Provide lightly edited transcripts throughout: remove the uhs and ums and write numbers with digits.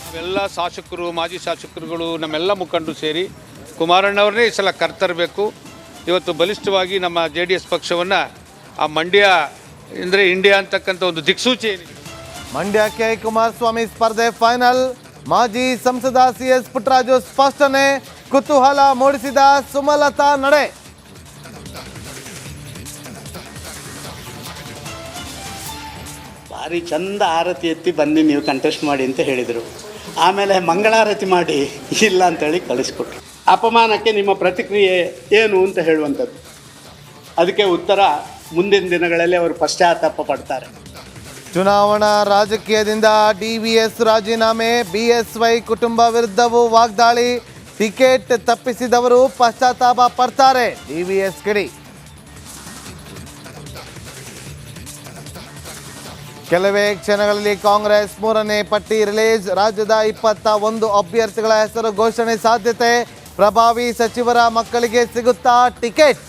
ನಾವೆಲ್ಲ ಶಾಸಕರು, ಮಾಜಿ ಶಾಸಕರುಗಳು, ನಮ್ಮೆಲ್ಲ ಮುಖಂಡರು ಸೇರಿ ಕುಮಾರಣ್ಣವ್ರನ್ನೇ ಈ ಸಲ ಕರ್ತರಬೇಕು. ಇವತ್ತು ಬಲಿಷ್ಠವಾಗಿ ನಮ್ಮ JDS ಪಕ್ಷವನ್ನು ಆ ಮಂಡ್ಯ ಅಂದರೆ ಇಂಡಿಯಾ ಅಂತಕ್ಕಂಥ ಒಂದು ದಿಕ್ಸೂಚಿ ಏನಿದೆ. ಮಂಡ್ಯಕ್ಕೆ ಕುಮಾರಸ್ವಾಮಿ ಸ್ಪರ್ಧೆ ಫೈನಲ್. ಮಾಜಿ ಸಂಸದ CS ಪುಟ್ಟರಾಜು ಸ್ಪಷ್ಟನೆ. ಕುತೂಹಲ ಮೂಡಿಸಿದ ಸುಮಲತಾ ನಡೆ. ಭಾರಿ ಚಂದ ಆರತಿ ಎತ್ತಿ ಬನ್ನಿ ನೀವು ಕಂಟೆಸ್ಟ್ ಮಾಡಿ ಅಂತ ಹೇಳಿದರು. ಆಮೇಲೆ ಮಂಗಳಾರತಿ ಮಾಡಿ ಇಲ್ಲ ಅಂತೇಳಿ ಕಳಿಸ್ಕೊಟ್ರು. ಅಪಮಾನಕ್ಕೆ ನಿಮ್ಮ ಪ್ರತಿಕ್ರಿಯೆ ಏನು ಅಂತ ಹೇಳುವಂಥದ್ದು. ಅದಕ್ಕೆ ಉತ್ತರ ಮುಂದಿನ ದಿನಗಳಲ್ಲಿ ಅವರು ಪಶ್ಚಾತ್ತಾಪ ಪಡ್ತಾರೆ. ಚುನಾವಣಾ ರಾಜಕೀಯದಿಂದ DVS ರಾಜೀನಾಮೆ. BSY ಕುಟುಂಬ ವಿರುದ್ಧವೂ ವಾಗ್ದಾಳಿ. ಟಿಕೆಟ್ ತಪ್ಪಿಸಿದವರು ಪಶ್ಚಾತ್ತಾಪ ಪಡ್ತಾರೆ. DVS ಕಿಡಿ. ಕೆಲವೇ ಕ್ಷಣಗಳಲ್ಲಿ ಕಾಂಗ್ರೆಸ್ 3ನೇ ಪಟ್ಟಿ ರಿಲೀಸ್. ರಾಜ್ಯದ 21 ಅಭ್ಯರ್ಥಿಗಳ ಹೆಸರು ಘೋಷಣೆ ಸಾಧ್ಯತೆ. ಪ್ರಭಾವಿ ಸಚಿವರ ಮಕ್ಕಳಿಗೆ ಸಿಗುತ್ತಾ ಟಿಕೆಟ್?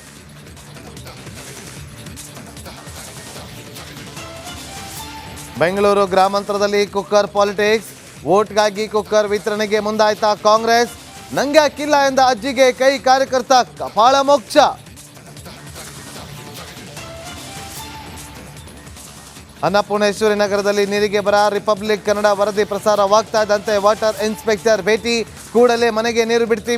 ಬೆಂಗಳೂರು ಗ್ರಾಮಾಂತರದಲ್ಲಿ ಕುಕ್ಕರ್ ಪಾಲಿಟಿಕ್ಸ್. ವೋಟ್ಗಾಗಿ ಕುಕ್ಕರ್ ವಿತರಣೆಗೆ ಮುಂದಾಯ್ತಾ ಕಾಂಗ್ರೆಸ್. ನಂಗೆ ಹಾಕಿಲ್ಲ ಎಂದ ಅಜ್ಜಿಗೆ ಕೈ ಕಾರ್ಯಕರ್ತ ಕಪಾಳ ಮೋಕ್ಷ. ಅನ್ನಪೂರ್ಣೇಶ್ವರಿ ನಗರದಲ್ಲಿ ನೀರಿಗೆ ಬರ. ರಿಪಬ್ಲಿಕ್ ಕನ್ನಡ ವರದಿ ಪ್ರಸಾರವಾಗ್ತಾ ಇದ್ದಂತೆ ವಾಟರ್ ಇನ್ಸ್ಪೆಕ್ಟರ್ ಭೇಟಿ. ಕೂಡಲೇ ಮನೆಗೆ ನೀರು ಬಿಡ್ತೀವಿ.